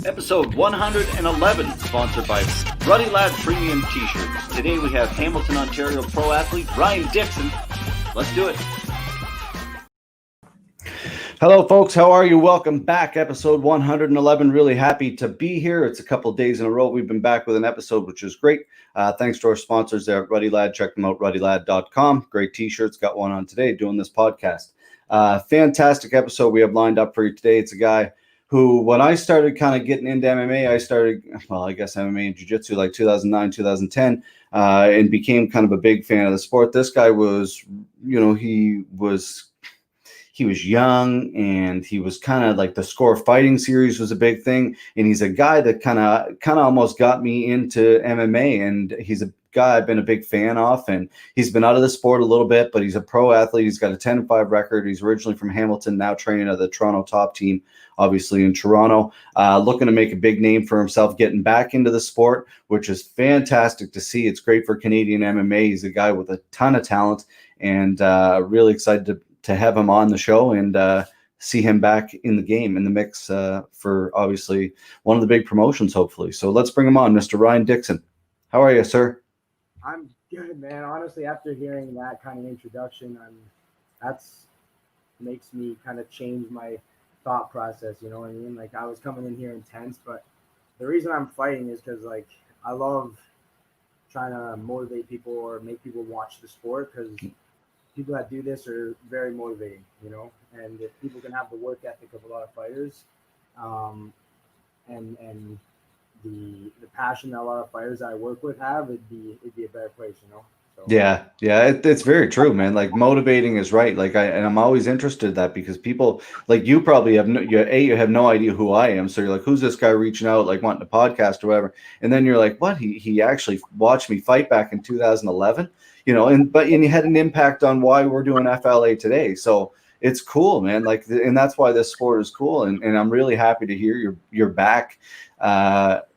Episode 111, sponsored by Ruddy Lad Premium T-shirts. Today we have Hamilton, Ontario pro athlete Ryan Dickson. Let's do it. Hello, folks. How are you? Welcome back. Episode 111. Really happy to be here. It's a couple of days in a row. We've been back with an episode, which is great. Thanks to our sponsors there at Ruddy Lad. Check them out, ruddylad.com. Great T-shirts. Got one on today doing this podcast. Fantastic episode we have lined up for you today. It's a guy who, when I started kind of getting into MMA, I guess MMA and jiu-jitsu like 2009, 2010, and became kind of a big fan of the sport. This guy was, he was young, and he was kind of like the Score Fighting series was a big thing. And he's a guy that kind of almost got me into MMA. And he's a guy I've been a big fan of, and he's been out of the sport a little bit, but he's a pro athlete. He's got a 10-5 record. He's originally from Hamilton, now training at the Toronto top team, obviously in Toronto, looking to make a big name for himself, getting back into the sport, which is fantastic to see. It's great for Canadian MMA. He's a guy with a ton of talent, and really excited to have him on the show and see him back in the game, in the mix for obviously one of the big promotions, hopefully. So let's bring him on, Mr. Ryan Dickson. How are you, sir? I'm good, man. Honestly, after hearing that kind of introduction, that's makes me kind of change my thought process. You know what I mean? Like, I was coming in here intense, but the reason I'm fighting is because, like, I love trying to motivate people or make people watch the sport, because people that do this are very motivating, and if people can have the work ethic of a lot of fighters, and the passion that a lot of fighters that I work with have, it'd be a better place, So. Yeah, it's very true, man. Like, motivating is right. Like, I'm always interested in that, because people like you probably have you have no idea who I am. So you're like, who's this guy reaching out, like wanting a podcast or whatever? And then you're like, what? He actually watched me fight back in 2011, and you had an impact on why we're doing FLA today. So it's cool, man. Like, and that's why this sport is cool. And I'm really happy to hear you're back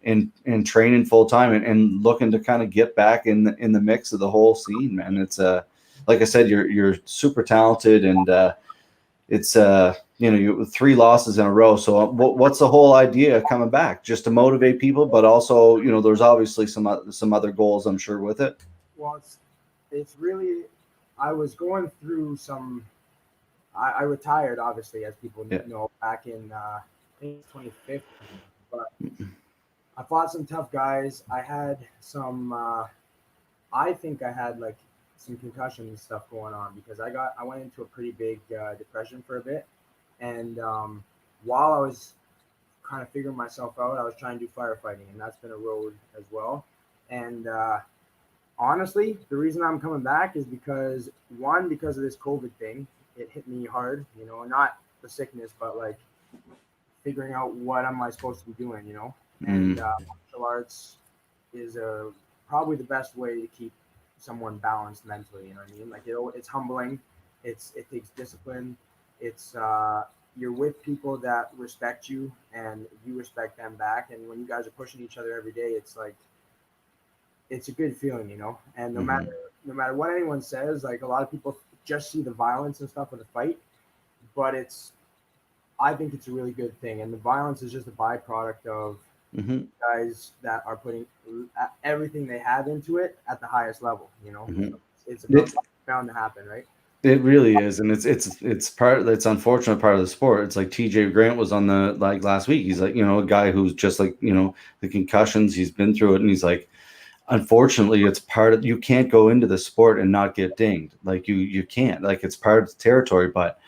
in training full time and looking to kind of get back in the mix of the whole scene, man. It's like I said, you're super talented, and it's you 3 losses in a row. So what's the whole idea of coming back? Just to motivate people, but also there's obviously some other goals, I'm sure, with it. Well, it's really, I was going through some. I retired, obviously, as people know, back in I think 2015. But I fought some tough guys. I had some. I think I had like some concussion and stuff going on, because I went into a pretty big depression for a bit, and while I was kind of figuring myself out, I was trying to do firefighting, and that's been a road as well. And honestly, the reason I'm coming back is because of this COVID thing. It hit me hard, not the sickness, but like figuring out what am I supposed to be doing, And martial arts is probably the best way to keep someone balanced mentally. You know what I mean? Like, it's humbling. It takes discipline. It's you're with people that respect you, and you respect them back. And when you guys are pushing each other every day, it's like, it's a good feeling, And no matter what anyone says, like, a lot of people just see the violence and stuff of the fight, but I think it's a really good thing, and the violence is just a byproduct of guys that are putting everything they have into it at the highest level. It's bound to happen, right? It really is, and it's unfortunate part of the sport. It's like TJ Grant was on the last week. He's like, a guy who's just like, the concussions, he's been through it, and he's like, unfortunately, it's part of, you can't go into the sport and not get dinged. Like, you can't, like, it's part of the territory. But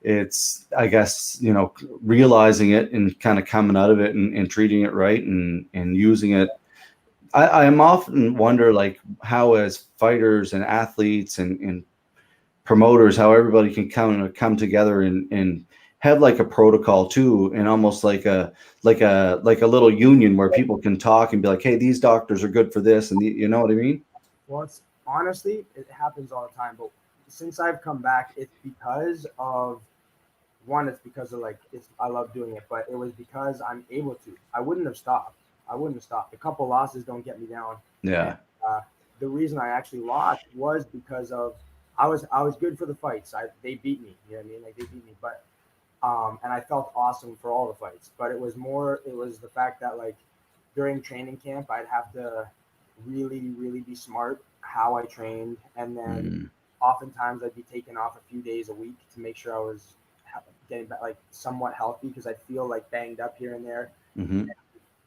it's, I guess, realizing it and kind of coming out of it and treating it right and using it. I'm often wonder, like, how as fighters and athletes and promoters, how everybody can come together and have like a protocol too, and almost like a little union where people can talk and be like, hey, these doctors are good for this, and you know what I mean? Well, it's honestly, it happens all the time, but since I've come back, it's because of I love doing it, but it was because I'm able to. I wouldn't have stopped. A couple losses don't get me down. Yeah. And, the reason I actually lost was because of I was good for the fights. They beat me. You know what I mean? Like, they beat me, but And I felt awesome for all the fights. But it was the fact that like during training camp, I'd have to really, really be smart how I trained, and then oftentimes I'd be taking off a few days a week to make sure I was getting back, like somewhat healthy, because I feel like banged up here and there. Mm-hmm.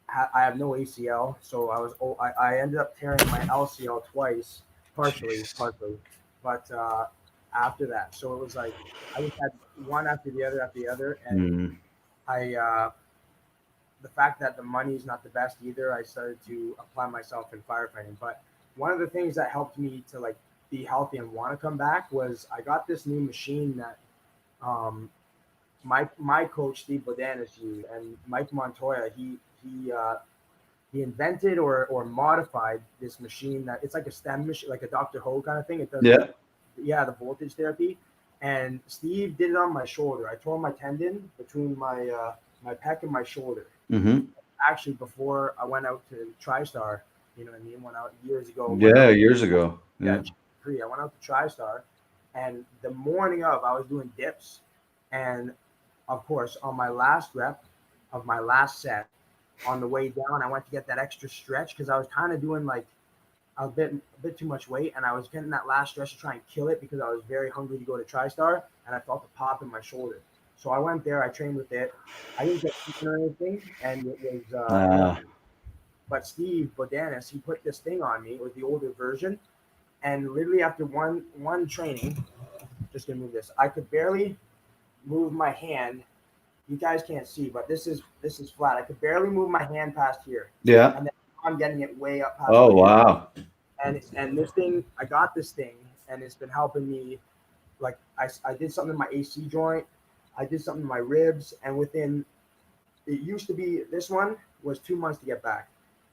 I have no ACL, so I ended up tearing my LCL twice, partially, but after that, so it was like I just had one after the other, and Mm-hmm. I the fact that the money is not the best either, I started to apply myself in firefighting. But one of the things that helped me to like be healthy and want to come back was I got this new machine that um, my coach Steve Bodanis used, and Mike Montoya. He invented or modified this machine that it's like a STEM machine, like a Dr. Ho kind of thing. It does Yeah. the voltage therapy. And Steve did it on my shoulder. I tore my tendon between my pec and my shoulder. Mm-hmm. Actually, before I went out to TriStar, you know what I mean? Went out years ago. Yeah, years ago. Yeah, Yeah. I went out to TriStar, and the morning of, I was doing dips, and of course, on my last rep of my last set, on the way down, I went to get that extra stretch because I was kind of doing like a bit too much weight, and I was getting that last stretch to try and kill it because I was very hungry to go to TriStar, and I felt a pop in my shoulder. So I went there, I trained with it. I didn't get eaten or anything, and it was but Steve Bodanis, he put this thing on me. It was the older version, and literally after one training, just gonna move this. I could barely move my hand. You guys can't see, but this is flat. I could barely move my hand past here, Yeah. and then I'm getting it way up past. Oh, wow. And this thing, I got this thing, and it's been helping me. Like I did something in my AC joint, I did something in my ribs, and within, it used to be, this one was 2 months to get back.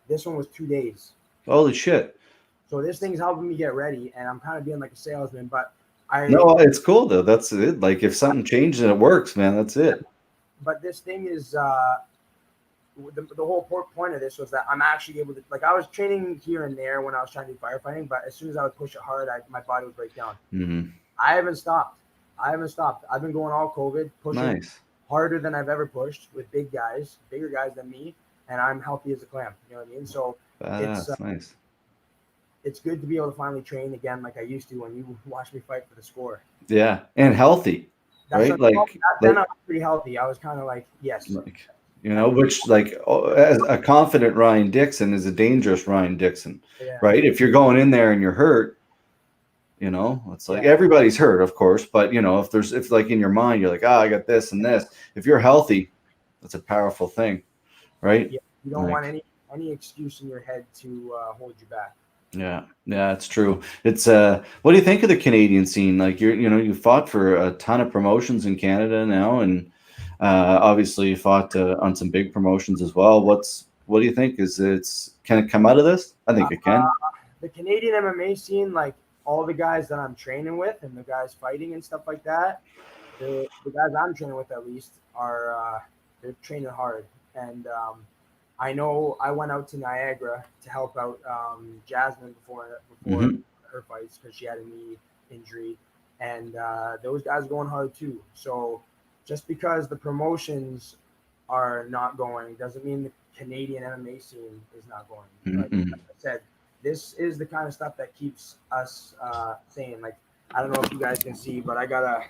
This one was 2 days. Holy shit. So this thing's helping me get ready, and I'm kind of being like a salesman, but No, it's cool though. That's it. Like if something changes and it works, man, that's it. But this thing is the whole point of this was that I'm actually able to, like, I was training here and there when I was trying to do firefighting, but as soon as I would push it hard, my body would break down. Mm-hmm. I haven't stopped. I've been going all COVID, pushing harder than I've ever pushed with bigger guys than me, and I'm healthy as a clam. You know what I mean? So it's nice. It's good to be able to finally train again like I used to when you watched me fight for the score. Yeah, and then I was pretty healthy. I was kind of like, yes. Like, which as a confident Ryan Dickson is a dangerous Ryan Dickson, right? If you're going in there and you're hurt, it's like everybody's hurt, of course, but if like in your mind you're like, I got this and this. If you're healthy, that's a powerful thing, right? Yeah, you don't want any excuse in your head to hold you back. Yeah, it's true. It's what do you think of the Canadian scene? Like you fought for a ton of promotions in Canada now, and obviously you fought on some big promotions as well. What do you think? Can it come out of this? I think it can. The Canadian MMA scene, like all the guys that I'm training with and the guys fighting and stuff like that, the guys I'm training with at least are they're training hard. And I know I went out to Niagara to help out Jasmine before her fights because she had a knee injury, and those guys are going hard too. So just because the promotions are not going doesn't mean the Canadian MMA scene is not going. Like I said, this is the kind of stuff that keeps us sane. Like, I don't know if you guys can see, but I got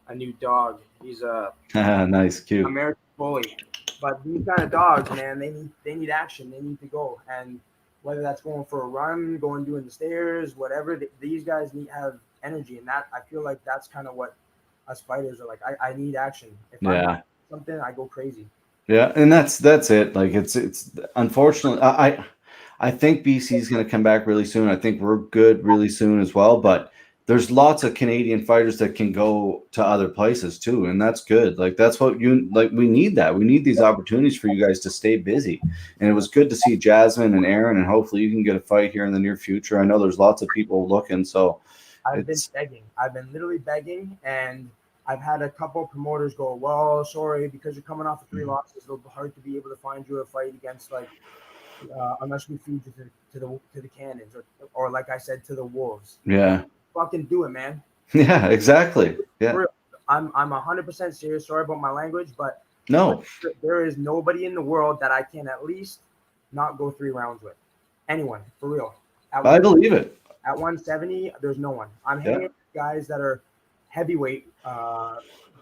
a new dog. He's a nice, cute American bully. But these kind of dogs, man, they need action. They need to go, and whether that's going for a run, doing the stairs, whatever, these guys have energy, and that I feel like that's kind of what us fighters are like. I need action. If I want something, I go crazy. Yeah, and that's it. Like it's unfortunately, I think BC is going to come back really soon. I think we're good really soon as well, but there's lots of Canadian fighters that can go to other places too, and that's good. Like that's what we need that. We need these opportunities for you guys to stay busy. And it was good to see Jasmine and Aaron, and hopefully you can get a fight here in the near future. I know there's lots of people looking, so I've been begging. I've been literally begging, and I've had a couple of promoters go, well, sorry, because you're coming off of 3 losses, it'll be hard to be able to find you a fight against unless we feed you to the Cannons or like I said, to the Wolves. Yeah. Fucking do it, man. Yeah, exactly. Yeah. I'm 100% serious. Sorry about my language, but No, there is nobody in the world that I can at least not go 3 rounds with. Anyone, for real. I believe it. At 170, there's no one. I'm Yeah. hanging with guys that are heavyweight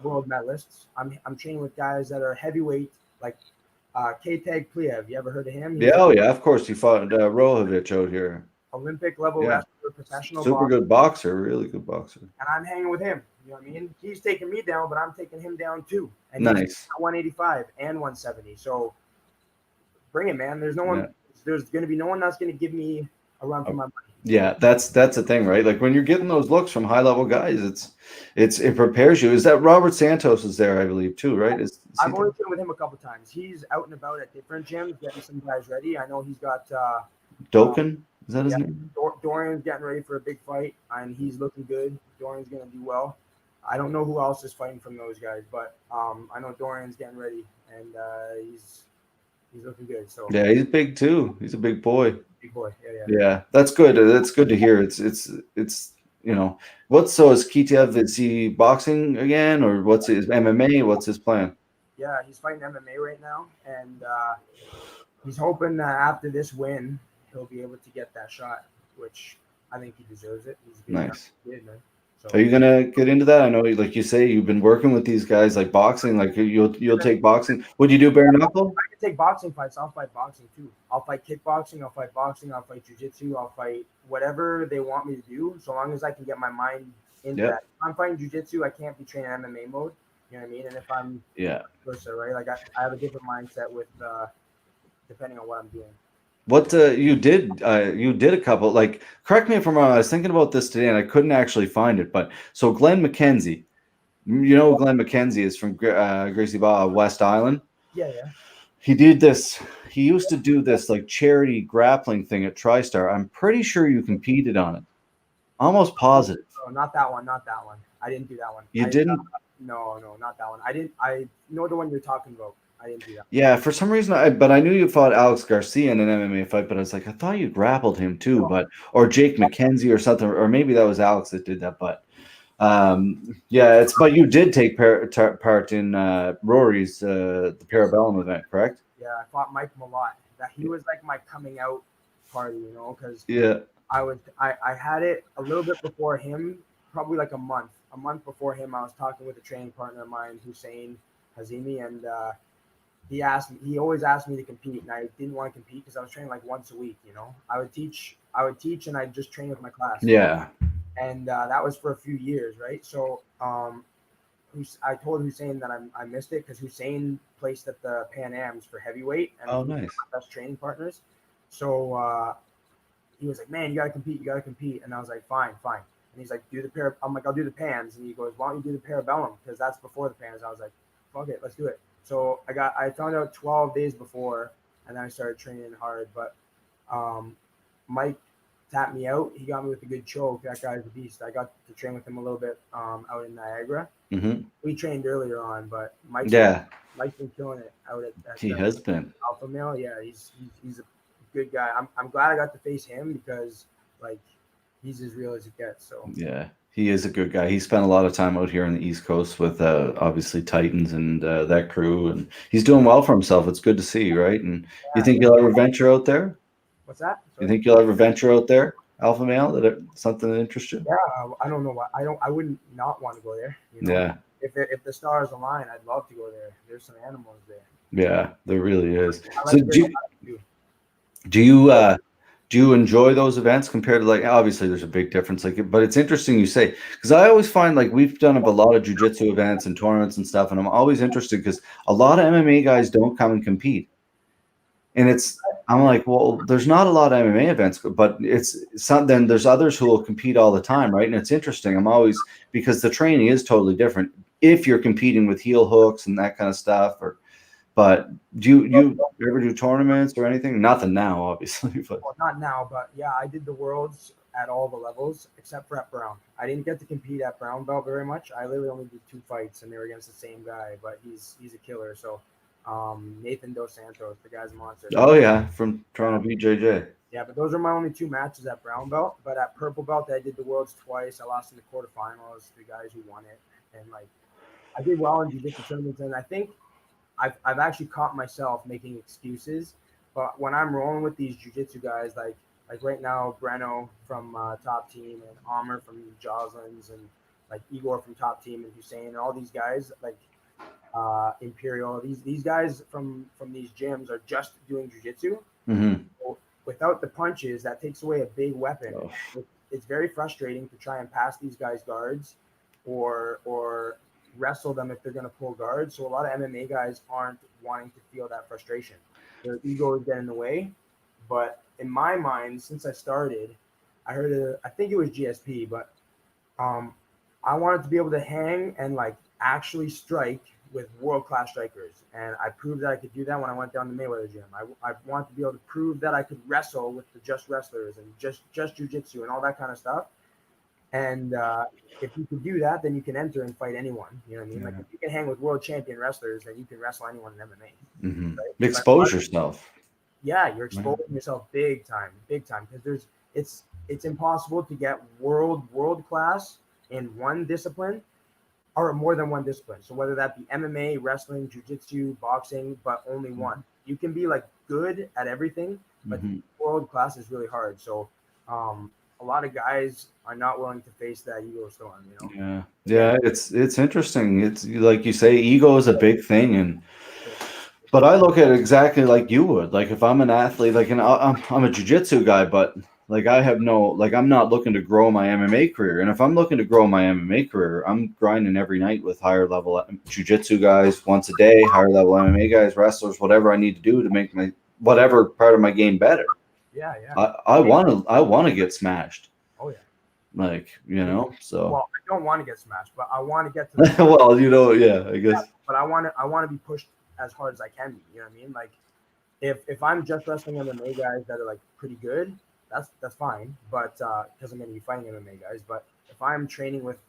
world medalists. I'm training with guys that are heavyweight, like K-Tag Pliev. You ever heard of him? Yeah, oh yeah, of course. He fought Rohovich out here. Olympic level Yeah. wrestler, professional Super boxer. good boxer, really good boxer. And I'm hanging with him. You know what I mean? He's taking me down, but I'm taking him down too. And nice. He's 185 and 170. So bring it, man. There's no one. Yeah. There's going to be no one that's going to give me a run for my money. Yeah, that's the thing, right? Like when you're getting those looks from high level guys, it prepares you. Is that Robert Santos is there, I believe, too, right? I've only been with him a couple times. He's out and about at different gyms, getting some guys ready. I know he's got Doken. Is that his name? Dorian's getting ready for a big fight, and he's looking good. Dorian's going to do well. I don't know who else is fighting from those guys, but I know Dorian's getting ready, and he's looking good. So yeah, he's big too. He's a big boy. Big boy. Yeah. Yeah, that's good. That's good to hear. It's you know so is Kitiev? Is he boxing again, or what's his MMA? What's his plan? Yeah, he's fighting MMA right now, and he's hoping that after this win, he'll be able to get that shot, which I think he deserves it. He's nice. Kid, man. So, are you gonna get into that? I know, like you say, you've been working with these guys, like boxing. Like you'll take boxing. Would you do bare knuckle? I can take boxing fights. I'll fight boxing too. I'll fight kickboxing. I'll fight boxing. I'll fight jiu-jitsu. I'll fight whatever they want me to do, so long as I can get my mind into that. If I'm fighting jiu-jitsu, I can't be training MMA mode. You know what I mean? And if I'm versa, right? Like I have a different mindset with depending on what I'm doing. What you did a couple, like, correct me if I'm wrong, I was thinking about this today and I couldn't actually find it, but so Glenn McKenzie, Glenn McKenzie is from Gracie Barra, West Island. Yeah. He did this. He used to do this like charity grappling thing at TriStar. I'm pretty sure you competed on it. Almost positive. Oh, not that one. I didn't do that one. You didn't? No, not that one. I know the one you're talking about. I didn't do that. Yeah, for some reason, but I knew you fought Alex Garcia in an MMA fight, but I was like, I thought you grappled him too, or Jake McKenzie or something, or maybe that was Alex that did that. But but you did take part in Rory's the Parabellum event, correct? Yeah, I fought Mike Malott. That he was like my coming out party, because I had it a little bit before him, probably like a month before him. I was talking with a training partner of mine, Hussein Hazimi, and he always asked me to compete, and I didn't want to compete because I was training like once a week. I would teach, and I'd just train with my class. Yeah. And that was for a few years, right? So I told Hussein that I missed it because Hussein placed at the Pan Ams for heavyweight, and nice. My best training partners. So he was like, "Man, you gotta compete," and I was like, "Fine." And he's like, I'm like, "I'll do the Pans," and he goes, "Why don't you do the Parabellum? Because that's before the Pans." I was like, "Fuck it, let's do it." So I found out 12 days before, and then I started training hard. But Mike tapped me out. He got me with a good choke. That guy's a beast. I got to train with him a little bit out in Niagara. Mm-hmm. We trained earlier on, but Mike's been killing it out at he has been Alpha Male. Yeah, he's a good guy. I'm glad I got to face him because like he's as real as it gets. So yeah. He is a good guy. He spent a lot of time out here on the East Coast with obviously Titans and that crew, and he's doing well for himself. It's good to see, right? And you think you'll ever venture out there? What's that? Sorry? You think you'll ever venture out there, Alpha Male? Something that interests you? Yeah, I don't know why. I wouldn't not want to go there. Yeah. If the stars align, I'd love to go there. There's some animals there. Yeah, there really is. Like So do you enjoy those events compared to, like, obviously there's a big difference, like, but it's interesting you say, because I always find like we've done a lot of jiu-jitsu events and tournaments and stuff, and I'm always interested because a lot of MMA guys don't come and compete, and I'm like, well, there's not a lot of MMA events, but then there's others who will compete all the time, right? And it's interesting. I'm always, because the training is totally different if you're competing with heel hooks and that kind of stuff, But do you ever do tournaments or anything? Nothing now, obviously. But. Well, not now, but yeah, I did the Worlds at all the levels except for at Brown. I didn't get to compete at Brown Belt very much. I literally only did 2 fights, and they were against the same guy, but he's a killer. So Nathan Dos Santos, the guy's a monster. Oh, yeah, from Toronto BJJ. Yeah, but those are my only 2 matches at Brown Belt. But at Purple Belt, I did the Worlds twice. I lost in the quarterfinals to the guys who won it. And, like, I did well in jiu-jitsu tournaments, and I think I've actually caught myself making excuses. But when I'm rolling with these jiu-jitsu guys, like right now, Breno from Top Team and Amr from Joslins and like Igor from Top Team and Hussein and all these guys, like Imperial, these guys from these gyms are just doing jiu-jitsu. Mm-hmm. So without the punches, that takes away a big weapon. Oh. It's very frustrating to try and pass these guys guards or wrestle them if they're going to pull guards. So a lot of MMA guys aren't wanting to feel that frustration. Their ego is getting in the way. But in my mind, since I started, I think it was GSP, but I wanted to be able to hang and like actually strike with world-class strikers. And I proved that I could do that when I went down to Mayweather gym. I wanted to be able to prove that I could wrestle with the just wrestlers and just jiu-jitsu and all that kind of stuff. And if you can do that, then you can enter and fight anyone. You know what I mean? Like if you can hang with world champion wrestlers, then you can wrestle anyone in MMA. Mm-hmm. Right? Expose yourself. Yeah, you're exposing yourself big time, because it's impossible to get world class in one discipline or more than one discipline. So whether that be MMA, wrestling, jiu-jitsu, boxing, but only one. You can be like good at everything, but world class is really hard. So a lot of guys are not willing to face that ego storm, you know? Yeah, it's interesting. It's like you say, ego is a big thing, but I look at it exactly like you would. Like if I'm an athlete, like I'm a jiu-jitsu guy, but like I'm not looking to grow my MMA career. And if I'm looking to grow my MMA career, I'm grinding every night with higher level jiu-jitsu guys once a day, higher level MMA guys, wrestlers, whatever I need to do to make my whatever part of my game better. Yeah. I want to get smashed. Oh yeah. Like, you know, so. Well, I don't want to get smashed, but I want to get to the well, you know, yeah, I guess. Yeah, but I want to be pushed as hard as I can be. You know what I mean? Like if I'm just wrestling MMA guys that are like pretty good, that's fine. But because I'm going to be fighting MMA guys. But if I'm training with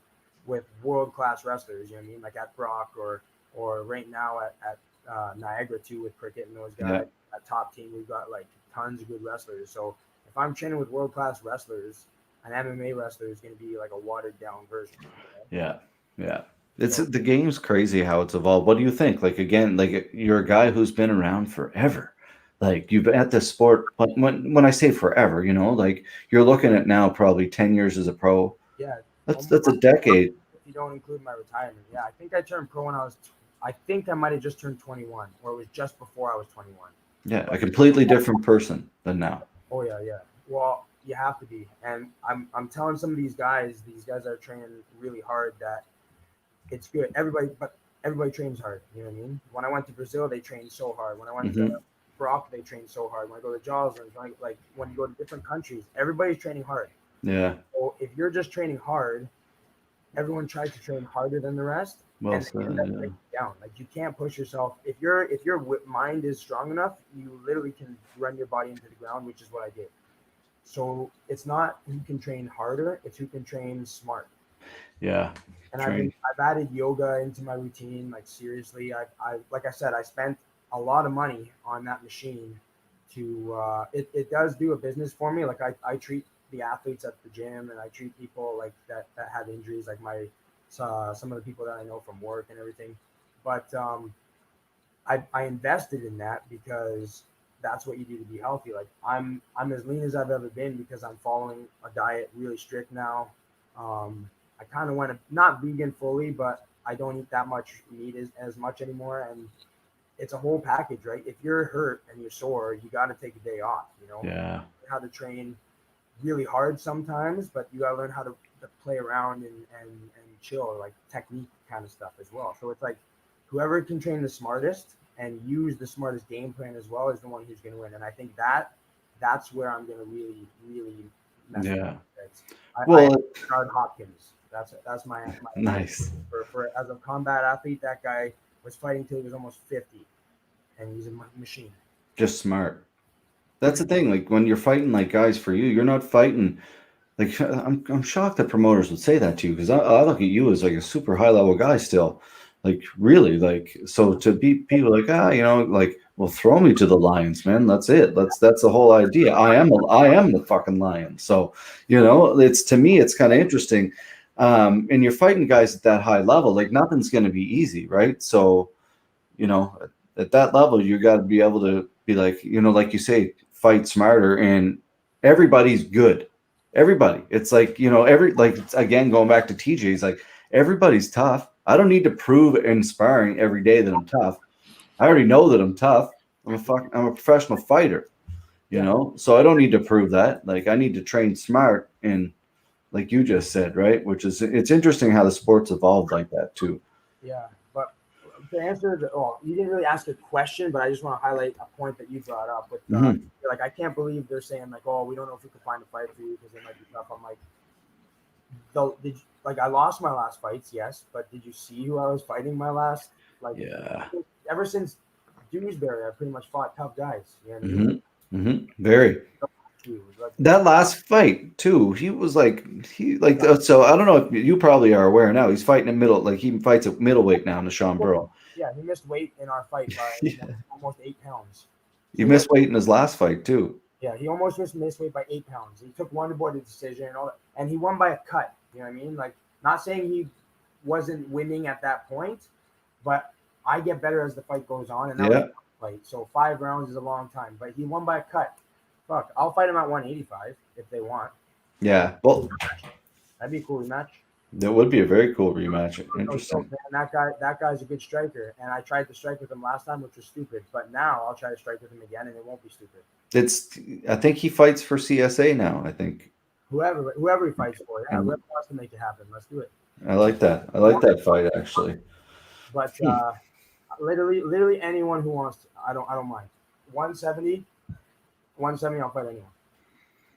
world class wrestlers, you know what I mean? Like at Brock or right now at Niagara too with Cricket and those guys. At Top Team, we've got like tons of good wrestlers. So if I'm training with world class wrestlers, an MMA wrestler is going to be like a watered down version. Yeah. It's the game's crazy how it's evolved. What do you think? Like again, like you're a guy who's been around forever. Like you've been at this sport. When I say forever, you know, like you're looking at now probably 10 years as a pro. Yeah, that's a decade. If you don't include my retirement, yeah, I think I turned pro when I think I might have just turned 21, or it was just before I was 21. Yeah, a completely different person than now. Oh yeah. Well, you have to be, and I'm telling some of these guys are training really hard that it's good. Everybody trains hard. You know what I mean? When I went to Brazil, they trained so hard. When I went to Brock, they trained so hard. When I go to Joslins, like when you go to different countries, everybody's training hard. Yeah. So if you're just training hard, everyone tries to train harder than the rest. Well said, down. Like you can't push yourself. If your mind is strong enough, you literally can run your body into the ground, which is what I did. So it's not who can train harder; it's who can train smart. Yeah. And I've added yoga into my routine. Like seriously, I like I said, I spent a lot of money on that machine. It does do a business for me. Like I treat the athletes at the gym, and I treat people like that have injuries, like some of the people that I know from work and everything. But I invested in that because that's what you do to be healthy. Like I'm as lean as I've ever been because I'm following a diet really strict now. I kind of went not vegan fully, but I don't eat that much meat as much anymore. And it's a whole package, right? If you're hurt and you're sore, you got to take a day off, you know? Yeah. How to train really hard sometimes, but you got to learn how to play around and chill, like technique kind of stuff as well. So it's like whoever can train the smartest and use the smartest game plan as well is the one who's going to win. And I think that's where I'm going to really mess up. I guard Hopkins. That's my nice. For as a combat athlete, that guy was fighting till he was almost 50, and he's a machine. Just smart. That's the thing. Like when you're fighting like guys for you, you're not fighting. Like I'm shocked that promoters would say that to you because I look at you as like a super high level guy still. Like really, like so to beat people like you know, like well, throw me to the lions, man. That's it. That's the whole idea. I am the fucking lion. So you know, it's to me, it's kind of interesting. And you're fighting guys at that high level, like nothing's going to be easy, right? So, at that level, you got to be able to be like, like you say, fight smarter, and everybody's good. Everybody. It's like, it's, again, going back to TJ's, like everybody's tough. I don't need to prove in sparring every day that I'm tough. I already know that I'm tough. I'm a professional fighter, so I don't need to prove that. Like I need to train smart, and like you just said, right? Which is, it's interesting how the sport's evolved like that too. Yeah, but to answer you didn't really ask a question, but I just want to highlight a point that you brought up with like, I can't believe they're saying like, oh, we don't know if we can find a fight for you because they might be tough. I'm like, I lost my last fights, yes, but did you see who I was fighting my last? Like, ever since Dewsbury, I pretty much fought tough guys. You know what I mean? Very. That last fight too, he was like, so I don't know if you probably are aware now, he's fighting at middle, like he fights at middleweight now, Sean Burrow. Yeah, he missed weight in our fight by almost 8 pounds. He missed weight in his last fight too. Yeah, he almost missed weight by 8 pounds. He took one aborted decision and all that, and he won by a cut. You know what I mean? Like, not saying he wasn't winning at that point, but I get better as the fight goes on, and that was a fight. So 5 rounds is a long time, but he won by a cut. Fuck, I'll fight him at 185 if they want. Yeah, well, that'd be a cool rematch. That would be a very cool rematch. Interesting. And that guy's a good striker, and I tried to strike with him last time, which was stupid. But now I'll try to strike with him again, and it won't be stupid. I think he fights for CSA now. I think whoever he fights for, whoever wants to make it happen, let's do it. I like that. I like that fight actually. But literally anyone who wants to, I don't mind. 170, I'll fight anyone.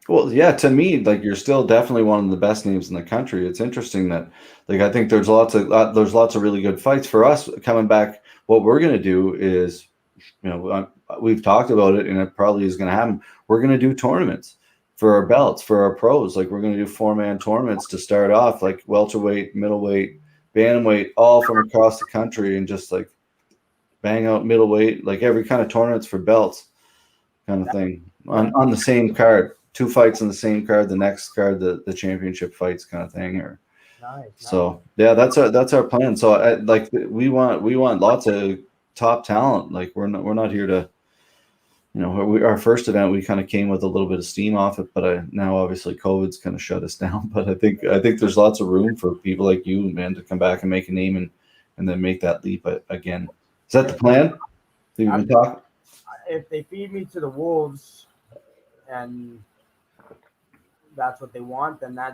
Well, yeah, to me, like you're still definitely one of the best names in the country. It's interesting that, like, I think there's lots of really good fights for us coming back. What we're gonna do is, we've talked about it, and it probably is gonna happen. We're gonna do tournaments for our belts, for our pros. Like we're gonna do 4-man tournaments to start off, like welterweight, middleweight, bantamweight, all from across the country, and just like bang out middleweight, like every kind of tournaments for belts, kind of thing on the same card. 2 fights on the same card, the next card, the championship fights, kind of thing. Or so, yeah, that's our plan. So we want lots of top talent. Like we're not here to, our first event, we kind of came with a little bit of steam off it, but now obviously COVID's kind of shut us down. But I think there's lots of room for people like you, man, to come back and make a name and then make that leap again. Is that the plan? If they feed me to the wolves and that's what they want, then I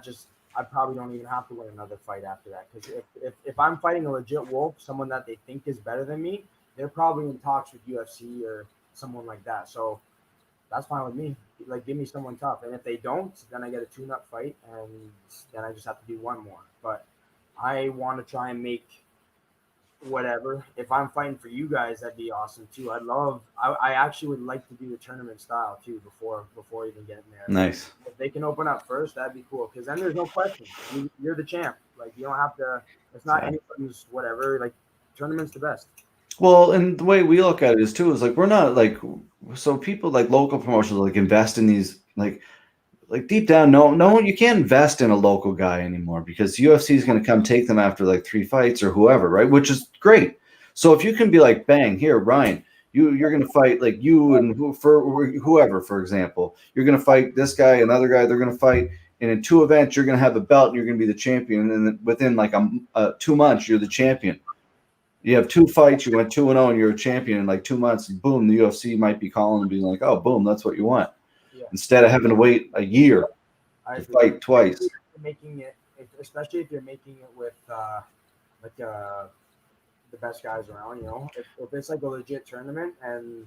probably don't even have to win another fight after that. Because if I'm fighting a legit wolf, someone that they think is better than me, they're probably in talks with UFC or someone like that. So that's fine with me. Like, give me someone tough. And if they don't, then I get a tune-up fight, and then I just have to do one more. But I want to try and make whatever. If I'm fighting for you guys, that'd be awesome too. I actually would like to do the tournament style too before even getting there. Nice. If they can open up first, that'd be cool, because then there's no question. You're the champ. Like, you don't have to, it's not anybody's whatever. Like, tournament's the best. Well, and the way we look at it is too, is like, we're not like, so people like local promotions like invest in these, like deep down, no, you can't invest in a local guy anymore, because UFC is going to come take them after like 3 fights or whoever, right? Which is great. So if you can be like, bang, here, Ryan, you're going to fight like you and whoever, for example, you're going to fight this guy, another guy, they're going to fight. And in 2 events, you're going to have a belt and you're going to be the champion. And then within like 2 months, you're the champion. You have 2 fights, you went 2-0 and you're a champion in like 2 months. Boom, the UFC might be calling and being like, oh, boom, that's what you want. Instead of having to wait a year to fight twice. Especially if you're making it with the best guys around, if it's like a legit tournament and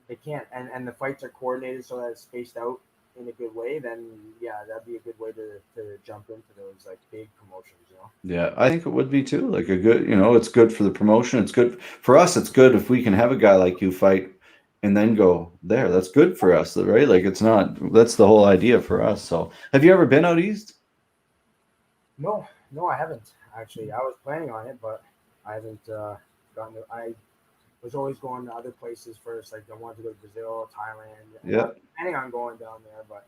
they can't, and the fights are coordinated so that it's spaced out in a good way, then that'd be a good way to jump into those like big promotions, Yeah, I think it would be too. Like a good, it's good for the promotion. It's good for us. It's good if we can have a guy like you fight and then go there. That's good for us, right? Like that's the whole idea for us. So have you ever been out east? No, I haven't actually. I was planning on it, but I haven't gotten it. I was always going to other places first. Like, I wanted to go to Brazil, Thailand. Yeah. I'm planning on going down there, but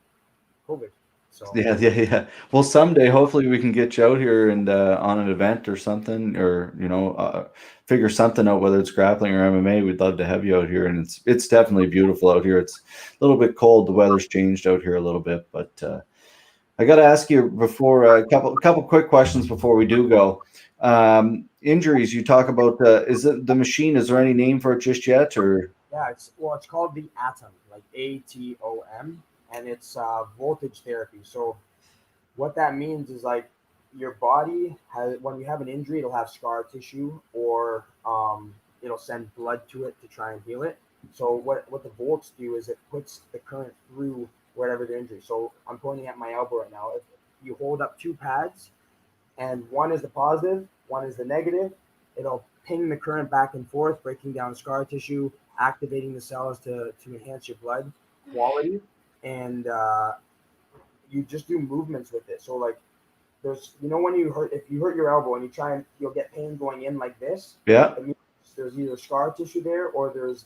COVID So Yeah. Well, someday, hopefully, we can get you out here and on an event or something, or figure something out, whether it's grappling or MMA. We'd love to have you out here, and it's definitely beautiful out here. It's a little bit cold. The weather's changed out here a little bit, but I got to ask you before a couple quick questions before we do go. Injuries. You talk about is it the machine? Is there any name for it just yet, or? yeah, it's called the Atom, like ATOM, and it's voltage therapy. So what that means is like your body has, when you have an injury, it'll have scar tissue, or it'll send blood to it to try and heal it. So what the volts do is it puts the current through wherever the injury. So I'm pointing at my elbow right now. If you hold up two pads and one is the positive, one is the negative, it'll ping the current back and forth, breaking down scar tissue, activating the cells to enhance your blood quality, and you just do movements with it. So like there's, when if you hurt your elbow and you try and you'll get pain going in like this. Yeah. It means there's either scar tissue there or there's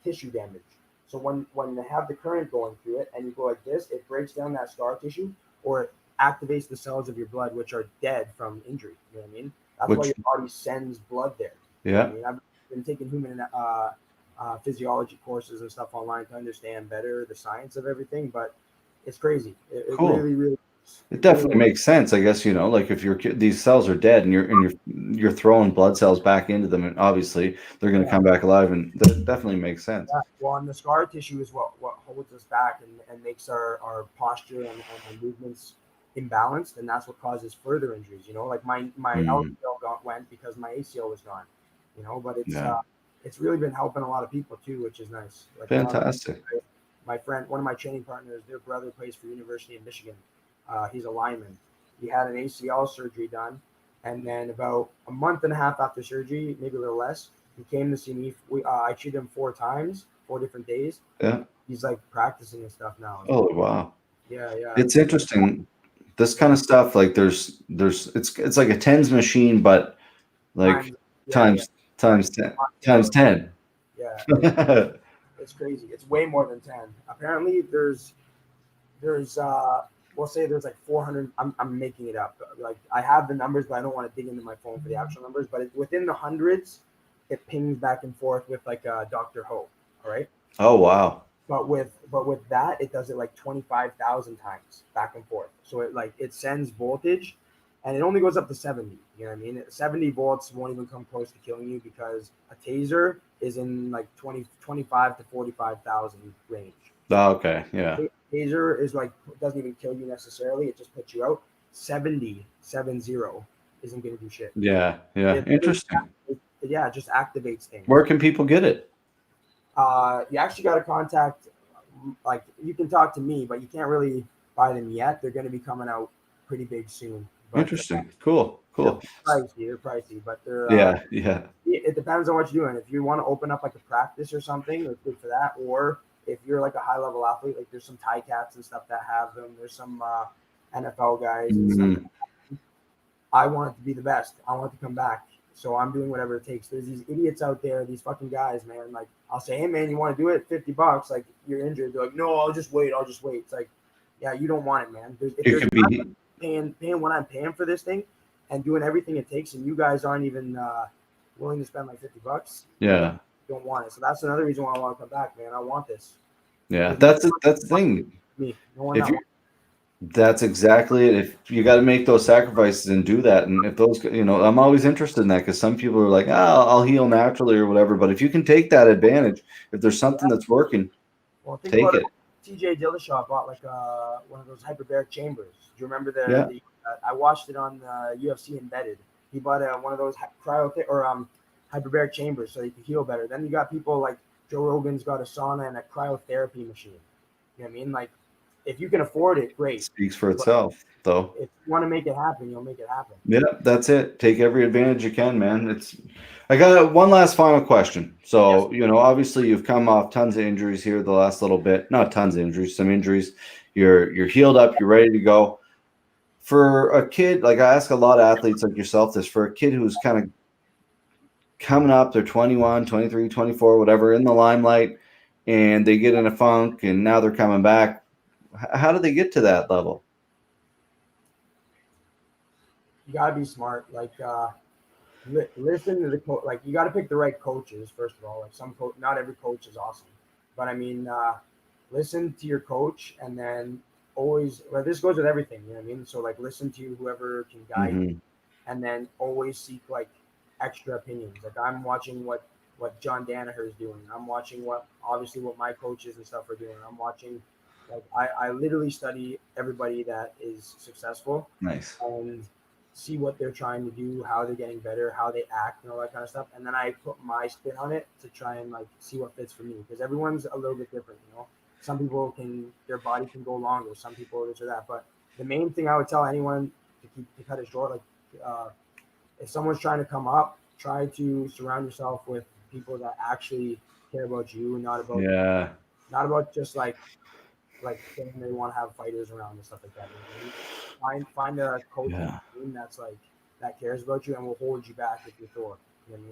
tissue damage. So when they have the current going through it and you go like this, it breaks down that scar tissue, or it activates the cells of your blood which are dead from injury. You know what I mean? That's why your body sends blood there. Yeah. You know what I mean? I've been taking human physiology courses and stuff online to understand better the science of everything, but it's crazy. It Cool. really it definitely makes sense, I guess. Like if these cells are dead and you're throwing blood cells back into them, and obviously they're going to come back alive, and that definitely makes sense. Yeah. Well, and the scar tissue is what holds us back and makes our posture and our movements imbalanced, and that's what causes further injuries. Like my LCL went because my ACL was gone. But it's really been helping a lot of people too, which is nice. Like fantastic. My friend, one of my training partners, their brother plays for University of Michigan. He's a lineman. He had an ACL surgery done, and then about a month and a half after surgery, maybe a little less, he came to see me. I treated him 4 times, 4 different days. Yeah. He's like practicing and stuff now. Oh wow. Yeah. It's interesting. This kind of stuff, like there's it's like a tens machine, but like times 10. Yeah. It's crazy. It's way more than 10. Apparently there's we'll say there's like 400. I'm making it up. Like I have the numbers, but I don't want to dig into my phone for the actual numbers. But within the hundreds, it pings back and forth with like Dr. Ho. All right. Oh wow. But with that, it does it like 25,000 times back and forth. So it sends voltage, and it only goes up to 70. You know what I mean? 70 volts won't even come close to killing you, because a taser is in like 25 to 45,000 range. Oh, okay. Yeah. Taser is like, doesn't even kill you necessarily. It just puts you out. 70 isn't going to do shit. Yeah. Interesting. It just activates things. Where can people get it? You actually got to contact, like, you can talk to me, but you can't really buy them yet. They're going to be coming out pretty big soon. But, interesting. Cool. They're pricey, but they're yeah. It depends on what you're doing. If you want to open up like a practice or something, it's good for that. Or if you're like a high level athlete, like there's some Thai cats and stuff that have them. There's some NFL guys and stuff. I want it to be the best. I want it to come back. So I'm doing whatever it takes. There's these idiots out there, these fucking guys, man. Like I'll say, hey man, you want to do it? $50. Like you're injured. They're like, no, I'll just wait. It's like, yeah, you don't want it, man. Paying what I'm paying for this thing and doing everything it takes, and you guys aren't even willing to spend like $50. Yeah. Don't want it. So that's another reason why I want to come back, man. I want this. Yeah, that's the thing. Me. No one that's exactly it. If you got to make those sacrifices and do that, and if those, I'm always interested in that, because some people are like, I'll heal naturally or whatever. But if you can take that advantage, if there's something that's working, take it. TJ Dillashaw bought like one of those hyperbaric chambers. Do you remember the I watched it on UFC Embedded. He bought one of those hyperbaric chambers so he could heal better. Then you got people like Joe Rogan's got a sauna and a cryotherapy machine. You know what I mean? Like, if you can afford it, great. It speaks for itself, though. If you want to make it happen, you'll make it happen. Yeah, that's it. Take every advantage you can, man. I got one last final question. So, yes. Obviously you've come off tons of injuries here the last little bit. Not tons of injuries, some injuries. You're healed up, you're ready to go. For a kid, like I ask a lot of athletes like yourself this, for a kid who's kind of coming up, they're 21, 23, 24, whatever, in the limelight, and they get in a funk and now they're coming back. how do they get to that level? You gotta be smart. Like, listen to the coach. Like, you gotta pick the right coaches first of all. Like, not every coach is awesome, but I mean, listen to your coach, and then always. Well, this goes with everything. You know what I mean? So like, listen to whoever can guide you, and then always seek like extra opinions. Like, I'm watching what John Danaher is doing. I'm watching what my coaches and stuff are doing. I'm watching. Like, I literally study everybody that is successful. Nice. And see what they're trying to do, how they're getting better, how they act, and all that kind of stuff. And then I put my spin on it to try and like see what fits for me, because everyone's a little bit different. Some people their body can go longer, some people this or that. But the main thing I would tell anyone to cut it short, like if someone's trying to come up, try to surround yourself with people that actually care about you, and not about just like saying they want to have fighters around and stuff like that. Find a coach team that's like that cares about you and will hold you back if you're sore. You know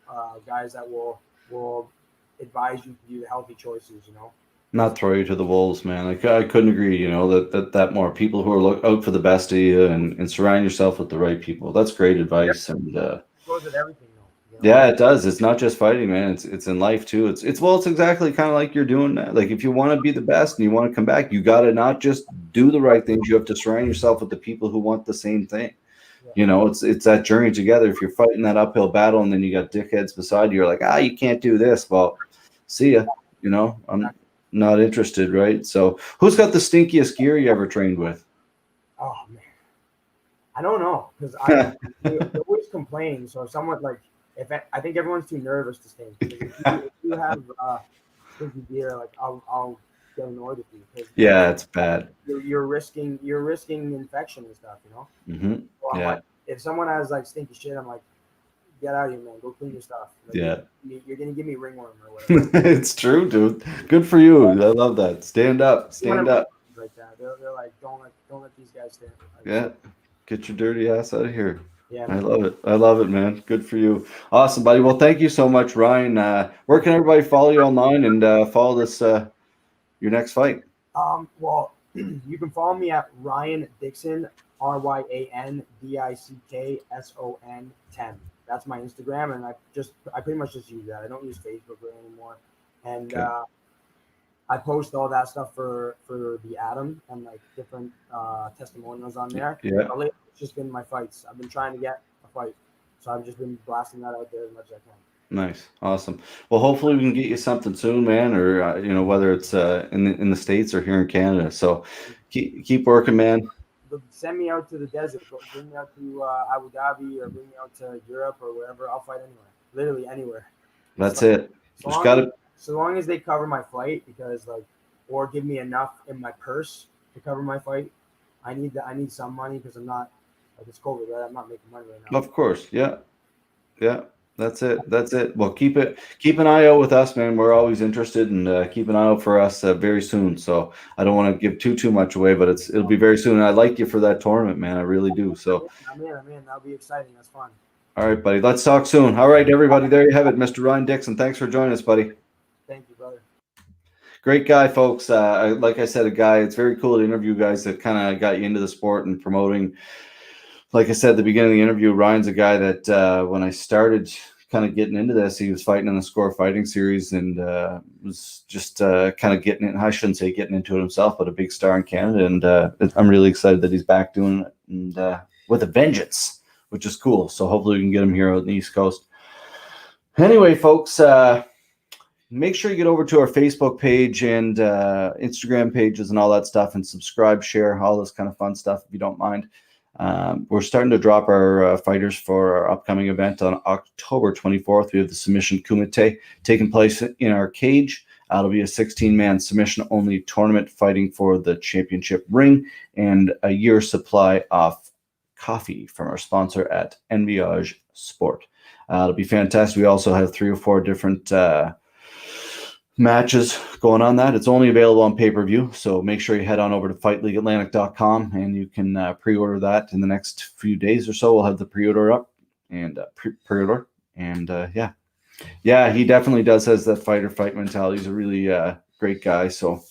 what I mean? Guys that will advise you to do the healthy choices. Not throw you to the wolves, man. I couldn't agree. That more people who are out for the best of you, and surround yourself with the right people. That's great advice. And it goes with everything. Yeah, it does. It's not just fighting, man. It's in life too. It's exactly kind of like you're doing that. Like, if you want to be the best and you want to come back, you got to not just do the right things. You have to surround yourself with the people who want the same thing. Yeah. It's that journey together. If you're fighting that uphill battle and then you got dickheads beside you, you're like, you can't do this. Well, see ya. I'm not interested, right? So, who's got the stinkiest gear you ever trained with? Oh man, I don't know, because they always complain. So if someone like. I think everyone's too nervous to stink. If you have stinky gear, like I'll get annoyed with you. Yeah, it's bad. You're risking infection and stuff. Mm-hmm. So like, if someone has like stinky shit, I'm like, get out of here, man. Go clean your stuff. Like, you're gonna give me ringworm or whatever. It's true, dude. Good for you. I love that. Stand up. Stand up. Like that. They're like, don't let these guys stand. Like, get your dirty ass out of here. Yeah, man. I love it, man. Good for you. Awesome, buddy. Well, thank you so much, Ryan. Where can everybody follow you online and follow this your next fight? Well, you can follow me at Ryan Dickson, RyanDickson 10. That's my Instagram, and I pretty much just use that. I don't use Facebook really anymore, and I post all that stuff for the Atom and like different testimonials on there. Yeah. It's just been my fights. I've been trying to get a fight, so I've just been blasting that out there as much as I can. Nice, awesome. Well, hopefully we can get you something soon, man. Or whether it's in the States or here in Canada. So keep working, man. Send me out to the desert. Bring me out to Abu Dhabi, or bring me out to Europe or wherever. I'll fight anywhere. Literally anywhere. That's it. So long as they cover my flight, or give me enough in my purse to cover my fight. I need some money, because I'm not. It's COVID, right? I'm not making money right now. Of course, yeah. That's it. Well, keep an eye out with us, man. We're always interested, and keep an eye out for us very soon. So I don't want to give too much away, but it'll be very soon. And I like you for that tournament, man. I really do. So I'm in. That'll be exciting. That's fun. All right, buddy. Let's talk soon. All right, everybody. There you have it, Mr. Ryan Dickson. Thanks for joining us, buddy. Thank you, brother. Great guy, folks. Like I said, it's very cool to interview guys that kind of got you into the sport and promoting. Like I said at the beginning of the interview, Ryan's a guy that when I started kind of getting into this, he was fighting in the Score Fighting Series and was just kind of getting it. I shouldn't say getting into it himself, but a big star in Canada. And I'm really excited that he's back doing it, and with a vengeance, which is cool. So hopefully we can get him here on the East Coast. Anyway, folks, make sure you get over to our Facebook page and Instagram pages and all that stuff, and subscribe, share, all this kind of fun stuff if you don't mind. We're starting to drop our fighters for our upcoming event on October 24th. We have the Submission Kumite taking place in our cage. It'll be a 16-man submission-only tournament fighting for the championship ring and a year's supply of coffee from our sponsor at Enviage Sport. It'll be fantastic. We also have 3 or 4 different matches going on that. It's only available on pay-per-view, so make sure you head on over to fightleagueatlantic.com and you can pre-order that in the next few days or so. We'll have the pre-order up and pre-order, and he definitely has that fight mentality. He's a really great guy, so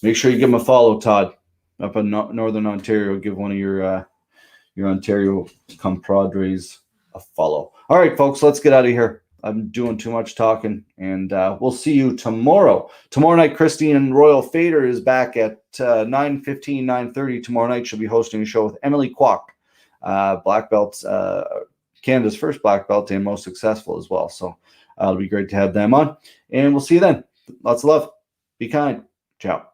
Make sure you give him a follow, Todd, up in Northern Ontario. Give one of your Ontario compadres a follow. All right, folks, let's get out of here. I'm doing too much talking, and we'll see you tomorrow. Tomorrow night, Christine Royal Fader is back at 9:15, 9:30 tomorrow night. She'll be hosting a show with Emily Kwok, black belt, Canada's first black belt and most successful as well. So it'll be great to have them on, and we'll see you then. Lots of love. Be kind. Ciao.